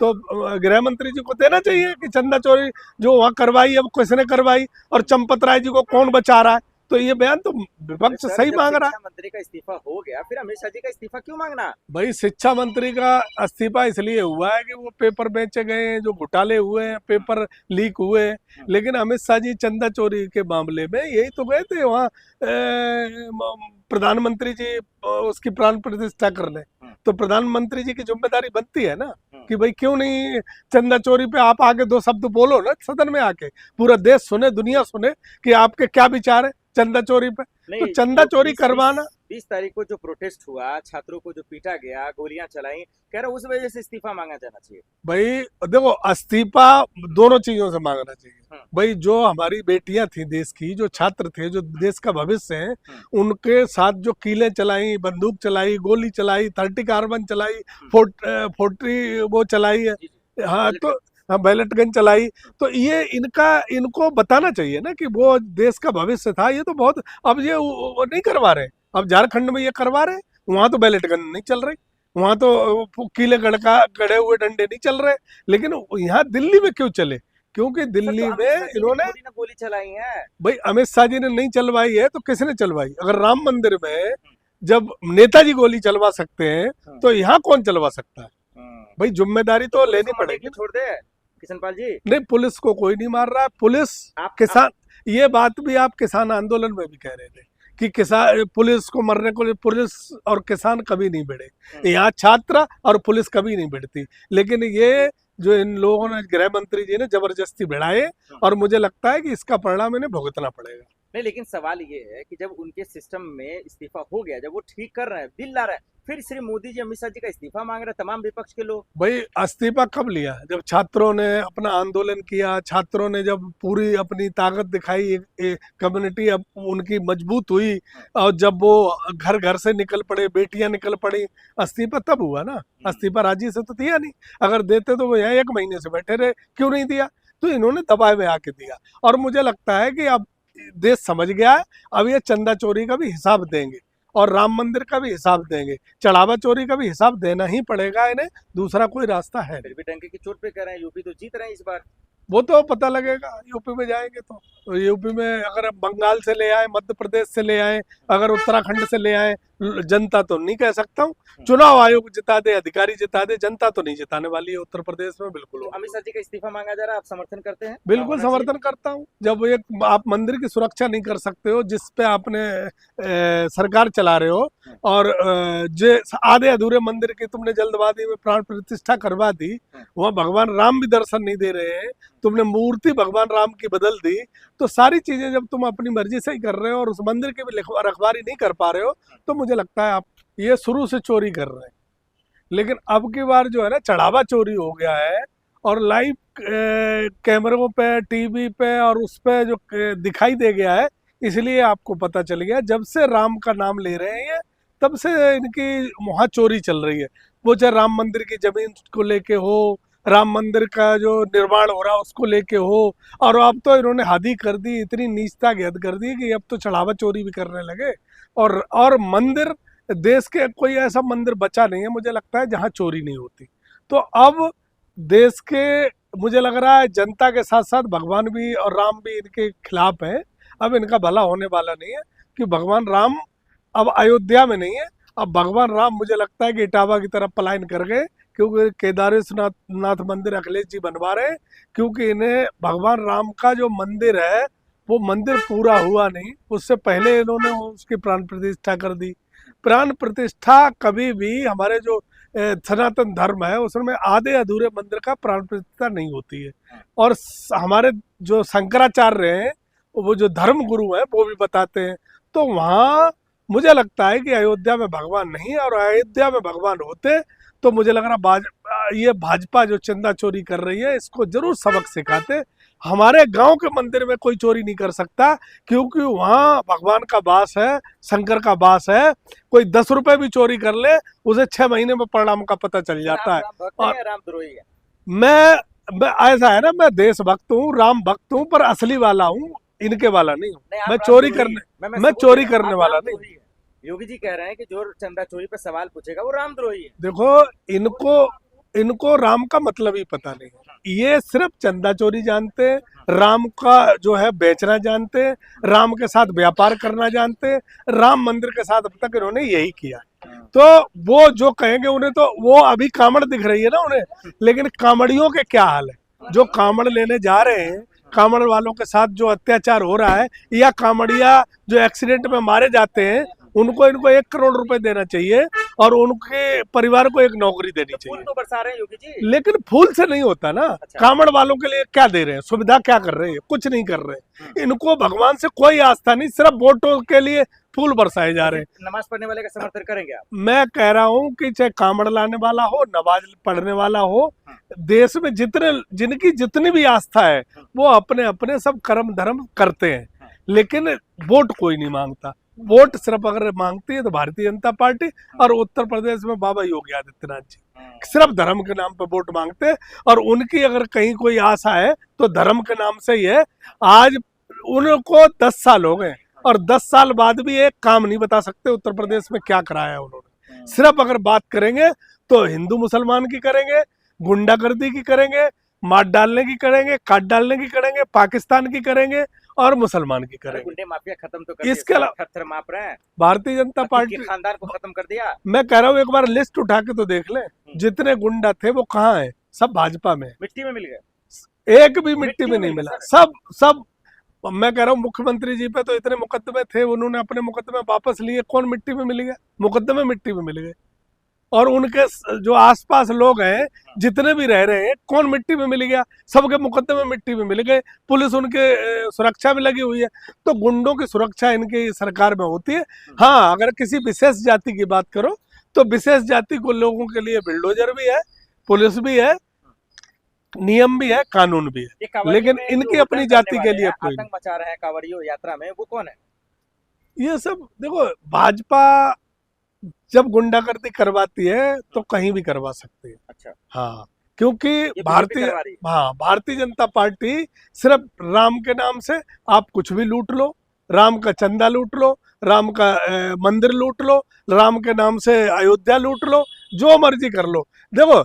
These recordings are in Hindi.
तो गृह मंत्री जी को देना चाहिए कि चंदा चोरी जो वहाँ करवाई है वो किसने करवाई और चंपत राय जी को कौन बचा रहा है। तो ये बयान तो विपक्ष सर, सही जब मांग रहा है। शिक्षा मंत्री का इस्तीफा हो गया, फिर अमित शाह जी का इस्तीफा क्यों मांगना? भाई शिक्षा मंत्री का इस्तीफा इसलिए हुआ है कि वो पेपर बेचे गए हैं, जो घोटाले हुए हैं, पेपर लीक हुए हैं। लेकिन अमित शाह जी चंदा चोरी के मामले में यही तो गए थे वहाँ प्रधानमंत्री जी उसकी प्राण प्रतिष्ठा करने। तो प्रधानमंत्री जी की जिम्मेदारी बनती है ना कि भाई क्यों नहीं चंदा चोरी पे आप आगे दो शब्द बोलो ना सदन में आके, पूरा देश सुने, दुनिया सुने कि आपके क्या विचार है चंदा चोरी पे। तो नहीं, चंदा जो चोरी करवाना 20 तारीख को जो प्रोटेस्ट हुआ, छात्रों को जो पीटा गया, गोलियां चलाई, कह रहा उस वजह से इस्तीफा मांगा जाना चाहिए। भाई देखो इस्तीफा दोनों चीजों से मांगना चाहिए। भाई जो हमारी बेटियां थी देश की, जो छात्र थे, जो देश का भविष्य है, उनके साथ जो कीलें चलाई, बंदूक चलाई, गोली चलाई, 30 कार्बन चलाई, 40 वो चलाई है, हाँ तो हाँ बैलेट गन चलाई। तो ये इनको बताना चाहिए ना कि वो देश का भविष्य था। ये तो बहुत अब ये वो नहीं करवा रहे। अब झारखंड में ये करवा रहे, वहां तो बैलेट गन नहीं चल रही, वहां तो कीले गड़े हुए डंडे नहीं चल रहे। लेकिन यहाँ दिल्ली में क्यों चले? क्योंकि सर, दिल्ली तो अमित में शाह जी ने इन्होंने थोड़ी ना गोली चलाई है। भाई अमित शाह जी ने नहीं चलवाई है तो किसने चलवाई? अगर राम मंदिर में जब नेताजी गोली चलवा सकते हैं तो यहाँ कौन चलवा सकता है? भाई जिम्मेदारी तो पुलिस लेनी को मारने पड़ेगी। की छोड़ दे किशनपाल जी। नहीं पुलिस को कोई नहीं मार रहा है। पुलिस आप किसान, ये बात भी आप किसान आंदोलन में भी कह रहे थे कि किसान पुलिस को मरने को, पुलिस और किसान कभी नहीं भिड़े। यहाँ छात्र और पुलिस कभी नहीं भिड़ती। लेकिन ये जो इन लोगों ने, गृह मंत्री जी ने जबरदस्ती भिड़ाए और मुझे लगता है कि इसका परिणाम इन्हें भुगतना पड़ेगा। नहीं, लेकिन सवाल ये है कि जब उनके सिस्टम में इस्तीफा हो गया, जब वो ठीक कर रहे हैं, बिल ला रहे हैं, फिर श्री मोदी जी, अमित शाह जी का इस्तीफा मांग रहे हैं तमाम विपक्ष के लोग। भाई इस्तीफा कब लिया? जब छात्रों ने अपना आंदोलन किया, छात्रों ने जब पूरी अपनी ताकत दिखाई, कम्युनिटी अब उनकी मजबूत हुई और जब वो घर घर से निकल पड़े, बेटियां निकल पड़ी, इस्तीफा तब हुआ ना। इस्तीफा राजी से तो दिया नहीं। अगर देते तो वो यहाँ 1 महीने से बैठे रहे, क्यों नहीं दिया? तो इन्होंने दबाव में आके दिया। और मुझे लगता है कि अब देश समझ गया है, अब ये चंदा चोरी का भी हिसाब देंगे और राम मंदिर का भी हिसाब देंगे, चढ़ावा चोरी का भी हिसाब देना ही पड़ेगा इन्हें, दूसरा कोई रास्ता है फिर नहीं। भी डंके की चोट पे कह रहे हैं, यूपी तो जीत रहे हैं इस बार। वो तो पता लगेगा यूपी में जाएंगे तो यूपी में अगर अब बंगाल से ले आए, मध्य प्रदेश से ले आए, अगर उत्तराखंड से ले आए, जनता तो नहीं कह सकता हूँ। चुनाव आयोग जिता दे, अधिकारी जिता दे, जनता तो नहीं जिताने वाली है उत्तर प्रदेश में। बिल्कुल तो अमित शाह जी का इस्तीफा मांगा जा रहा है, आप समर्थन करते हैं? बिल्कुल समर्थन करता हूँ। जब एक आप मंदिर की सुरक्षा नहीं कर सकते हो जिस पे आपने सरकार चला रहे हो, और जो आधे अधूरे मंदिर की तुमने जल्दबाजी में प्राण प्रतिष्ठा करवा दी, वहाँ भगवान राम भी दर्शन नहीं दे रहे हैं, तुमने मूर्ति भगवान राम की बदल दी, तो सारी चीजें जब तुम अपनी मर्जी से ही कर रहे हो और उस मंदिर की भी रखवाली नहीं कर पा रहे हो, तो मुझे लगता है आप ये शुरू से चोरी कर रहे हैं। लेकिन अब की बार जो है ना, चढ़ावा चोरी हो गया है और लाइव कैमरों पे, टीवी पे और उस पे जो दिखाई दे गया है, इसलिए आपको पता चल गया। जब से राम का नाम ले रहे हैं तब से इनकी वहाँ चोरी चल रही है। वो चाहे राम मंदिर की जमीन को लेके हो, राम मंदिर का जो निर्माण हो रहा है उसको लेके हो, और अब तो इन्होंने हद ही कर दी, इतनी नीचता की हद कर दी कि अब तो चढ़ावा चोरी भी करने लगे। और मंदिर, देश के कोई ऐसा मंदिर बचा नहीं है मुझे लगता है जहाँ चोरी नहीं होती। तो अब देश के, मुझे लग रहा है जनता के साथ साथ भगवान भी और राम भी इनके खिलाफ है। अब इनका भला होने वाला नहीं है कि भगवान राम अब अयोध्या में नहीं है। अब भगवान राम मुझे लगता है कि इटावा की तरफ पलायन कर गए, क्योंकि केदारेश्वरनाथ मंदिर अखिलेश जी बनवा रहे हैं। क्योंकि इन्हें भगवान राम का जो मंदिर है वो मंदिर पूरा हुआ नहीं, उससे पहले इन्होंने उसकी प्राण प्रतिष्ठा कर दी। प्राण प्रतिष्ठा कभी भी हमारे जो सनातन धर्म है उसमें आधे अधूरे मंदिर का प्राण प्रतिष्ठा नहीं होती है। और हमारे जो शंकराचार्य हैं, वो जो धर्म गुरु हैं, वो भी बताते हैं। तो वहाँ मुझे लगता है कि अयोध्या में भगवान नहीं है, और अयोध्या में भगवान होते तो मुझे लग रहा ये भाजपा जो चंदा चोरी कर रही है इसको जरूर सबक सिखाते। हमारे गांव के मंदिर में कोई चोरी नहीं कर सकता, क्योंकि वहाँ भगवान का वास है, शंकर का वास है। कोई 10 रुपए भी चोरी कर ले, उसे 6 महीने में परिणाम का पता चल जाता है। राम भक्त है, रामद्रोही है? मैं ऐसा है ना, मैं देशभक्त हूँ, राम भक्त हूँ, पर असली वाला हूँ, इनके वाला नहीं हूँ। मैं चोरी करने वाला नहीं। योगी जी कह रहे हैं कि जो चंदा चोरी पर सवाल पूछेगा वो रामद्रोही है। देखो इनको इनको राम का मतलब ही पता नहीं है। ये सिर्फ चंदा चोरी जानते हैं, राम का जो है बेचना जानते हैं, राम के साथ व्यापार करना जानते हैं, राम मंदिर के साथ अब तक इन्होंने यही किया। तो वो जो कहेंगे उन्हें, तो वो अभी कामड़ दिख रही है ना उन्हें, लेकिन कामड़ियों के क्या हाल है जो कामड़ लेने जा रहे हैं, कामड़ वालों के साथ जो अत्याचार हो रहा है, या कामड़िया जो एक्सीडेंट में मारे जाते हैं, उनको इनको 1 करोड़ रुपए देना चाहिए और उनके परिवार को एक नौकरी देनी फूल चाहिए। तो बरसा रहे हैं योगी जी। लेकिन फूल से नहीं होता ना। अच्छा। कामड़ वालों के लिए क्या दे रहे हैं, सुविधा क्या कर रहे हैं, कुछ नहीं कर रहे। इनको भगवान से कोई आस्था नहीं, सिर्फ वोटों के लिए फूल बरसाए जा रहे हैं। नमाज पढ़ने वाले का समर्थन करेंगे आप? मैं कह रहा हूँ कि चाहे कामड़ लाने वाला हो, नमाज पढ़ने वाला हो, देश में जिनकी जितनी भी आस्था है वो अपने अपने सब कर्म धर्म करते हैं, लेकिन वोट कोई नहीं मांगता। वोट सिर्फ अगर मांगती है तो भारतीय जनता पार्टी और उत्तर प्रदेश में बाबा योगी आदित्यनाथ जी सिर्फ धर्म के नाम पे वोट मांगते हैं। और उनकी अगर कहीं कोई आशा है तो धर्म के नाम से ही है। आज उनको 10 साल हो गए और 10 साल बाद भी एक काम नहीं बता सकते उत्तर प्रदेश में क्या कराया उन्होंने। सिर्फ अगर बात करेंगे तो हिंदू मुसलमान की करेंगे, गुंडागर्दी की करेंगे, मार डालने की करेंगे, काट डालने की करेंगे, पाकिस्तान की करेंगे और मुसलमान की करेंगे। गुंडे माफिया खत्म तो कर इसके अलावा थर माप रहे हैं, भारतीय जनता पार्टी के खानदान को खत्म कर दिया। मैं कह रहा हूँ एक बार लिस्ट उठा के तो देख लें, जितने गुंडा थे वो कहाँ है, सब भाजपा में। मिट्टी में मिल गए, एक भी मिट्टी में नहीं मिला। सब मैं कह रहा हूँ मुख्यमंत्री जी पे तो इतने मुकदमे थे, उन्होंने अपने मुकदमे वापस लिए, कौन मिट्टी में मिल गया? मुकदमे मिट्टी में मिल गए। और उनके जो आसपास लोग हैं जितने भी रह रहे हैं, कौन मिट्टी में मिल गया? सबके मुकदमे मिट्टी में मिल गए। पुलिस उनके सुरक्षा में लगी हुई है। तो गुंडों की सुरक्षा इनकी सरकार में होती है। हाँ, अगर किसी विशेष जाति की बात करो तो विशेष जाति को लोगों के लिए बुलडोजर भी है, पुलिस भी है, नियम भी है, कानून भी है, लेकिन इनकी अपनी जाति के लिए कोई आतंक मचा रहे हैं कांवड़ियों यात्रा में, वो कौन है? ये सब देखो, भाजपा जब गुंडागर्दी करवाती है तो कहीं भी करवा सकती है। अच्छा। हाँ, क्योंकि भारतीय जनता पार्टी सिर्फ राम के नाम से आप कुछ भी लूट लो, राम का चंदा लूट लो, राम का मंदिर लूट लो, राम के नाम से अयोध्या लूट लो, जो मर्जी कर लो। देखो,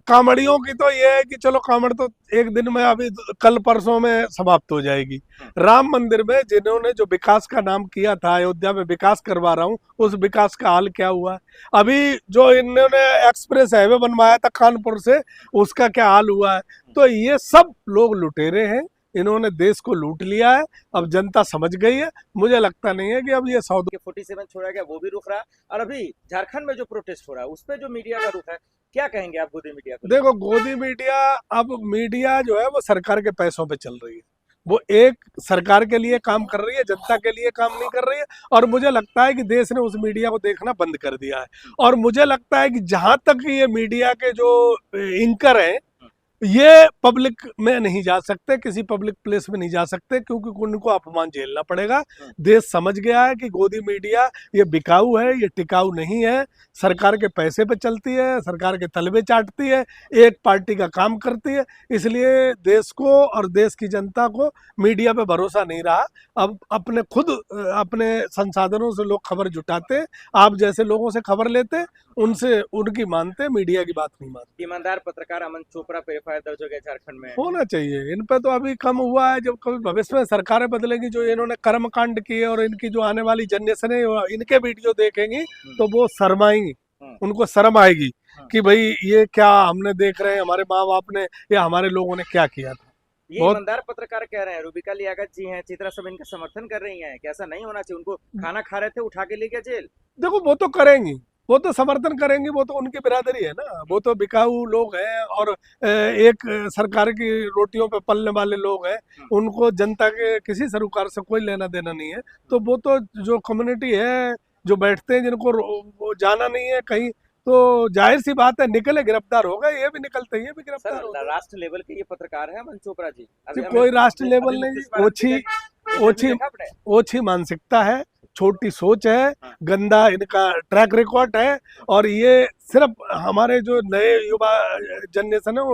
कामड़ियों की तो ये है कि चलो कामड़ तो एक दिन में, अभी कल परसों में समाप्त हो जाएगी। राम मंदिर में जिन्होंने जो विकास का नाम किया था, अयोध्या में विकास करवा रहा हूँ, उस विकास का हाल क्या हुआ? अभी जो इन्होंने एक्सप्रेस हाईवे बनवाया था कानपुर से, उसका क्या हाल हुआ है? तो ये सब लोग लुटेरे हैं, इन्होंने देश को लूट लिया है। अब जनता समझ गई है। मुझे लगता नहीं है कि अब ये 47 छोड़ा गया वो भी रुक रहा है, और अभी झारखंड में जो प्रोटेस्ट हो रहा है उस पर जो मीडिया का रुख है, क्या कहेंगे आप गोदी मीडिया को? देखो, गोदी मीडिया, अब मीडिया जो है वो सरकार के पैसों पे चल रही है। वो एक सरकार के लिए काम कर रही है, जनता के लिए काम नहीं कर रही है। और मुझे लगता है कि देश ने उस मीडिया को देखना बंद कर दिया है। और मुझे लगता है कि जहां तक ये मीडिया के जो एंकर हैं, ये पब्लिक में नहीं जा सकते, किसी पब्लिक प्लेस में नहीं जा सकते, क्योंकि उनको अपमान झेलना पड़ेगा। देश समझ गया है कि गोदी मीडिया ये बिकाऊ है, ये टिकाऊ नहीं है। सरकार के पैसे पे चलती है, सरकार के तलबे चाटती है, एक पार्टी का काम करती है। इसलिए देश को और देश की जनता को मीडिया पे भरोसा नहीं रहा। अब अपने संसाधनों से लोग खबर जुटाते, आप जैसे लोगों से खबर लेते, उनसे उनकी मानते, मीडिया की बात नहीं मानते। ईमानदार पत्रकार अमन चोपड़ा पे एफआईआर दर्ज हो गया झारखंड में। होना चाहिए इन पे तो अभी कम हुआ है। जब कभी भविष्य में सरकारें बदलेगी, जो इन्होंने कर्मकांड किए और इनकी जो आने वाली जनरेशन है इनके वीडियो देखेंगी तो वो शर्माएंगी, उनको शर्म आएगी कि भाई ये क्या हमने देख रहे हैं, हमारे माँ बाप ने या हमारे लोगों ने क्या किया था। ये ईमानदार पत्रकार कह रहे हैं, रूबिका लियाकत जी हैं, चित्रा सब इनका समर्थन कर रही हैं कि ऐसा नहीं होना चाहिए। उनको खाना खा रहे थे, उठा के ले गया जेल। देखो, वो तो करेंगी, वो तो समर्थन करेंगे, वो तो उनकी बिरादरी है ना। वो तो बिकाऊ लोग हैं और एक सरकार की रोटियों पे पलने वाले लोग हैं। उनको जनता के किसी सरकार से कोई लेना देना नहीं है। तो वो तो जो कम्युनिटी है, जो बैठते हैं, जिनको जाना नहीं है कहीं, तो जाहिर सी बात है निकले, गिरफ्तार हो गए। ये भी निकलते हैं, ये भी गिरफ्तार हो गए। राष्ट्र लेवल के ये पत्रकार है अमन चोपड़ा जी। कोई राष्ट्र लेवल नहीं, ओछी मानसिकता है, छोटी सोच है, गंदा इनका ट्रैक रिकॉर्ड है। और ये सिर्फ हमारे जो नए युवा जनरेशन है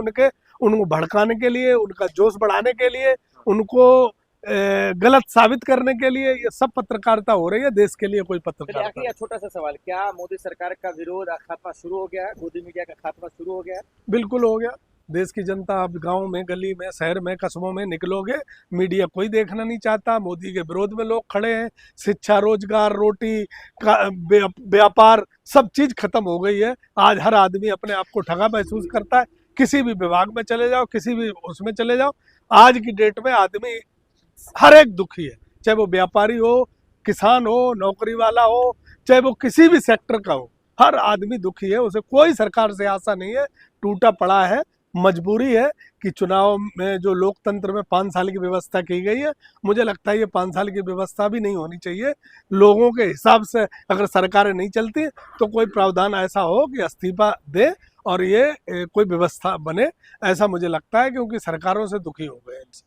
उनको भड़काने के लिए, उनका जोश बढ़ाने के लिए, उनको गलत साबित करने के लिए ये सब पत्रकारिता हो रही है, देश के लिए कोई चलिए पत्रकारिता आखिरी छोटा सा सवाल, क्या मोदी सरकार का विरोध खात्मा शुरू हो गया है? गोदी मीडिया का खात्मा शुरू हो गया है? बिल्कुल हो गया। देश की जनता अब गांव में, गली में, शहर में, कस्बों में निकलोगे, मीडिया कोई देखना नहीं चाहता। मोदी के विरोध में लोग खड़े हैं। शिक्षा, रोजगार, रोटी का व्यापार, सब चीज खत्म हो गई है। आज हर आदमी अपने आप को ठगा महसूस करता है। किसी भी विभाग में चले जाओ, किसी भी उसमें चले जाओ, आज की डेट में आदमी हर एक दुखी है। चाहे वो व्यापारी हो, किसान हो, नौकरी वाला हो, चाहे वो किसी भी सेक्टर का हो, हर आदमी दुखी है। उसे कोई सरकार से आशा नहीं है, टूटा पड़ा है। मजबूरी है कि चुनाव में जो लोकतंत्र में 5 साल की व्यवस्था की गई है, मुझे लगता है ये 5 साल की व्यवस्था भी नहीं होनी चाहिए। लोगों के हिसाब से अगर सरकारें नहीं चलती तो कोई प्रावधान ऐसा हो कि इस्तीफा दे और ये कोई व्यवस्था बने, ऐसा मुझे लगता है, क्योंकि सरकारों से दुखी हो गए इनसे।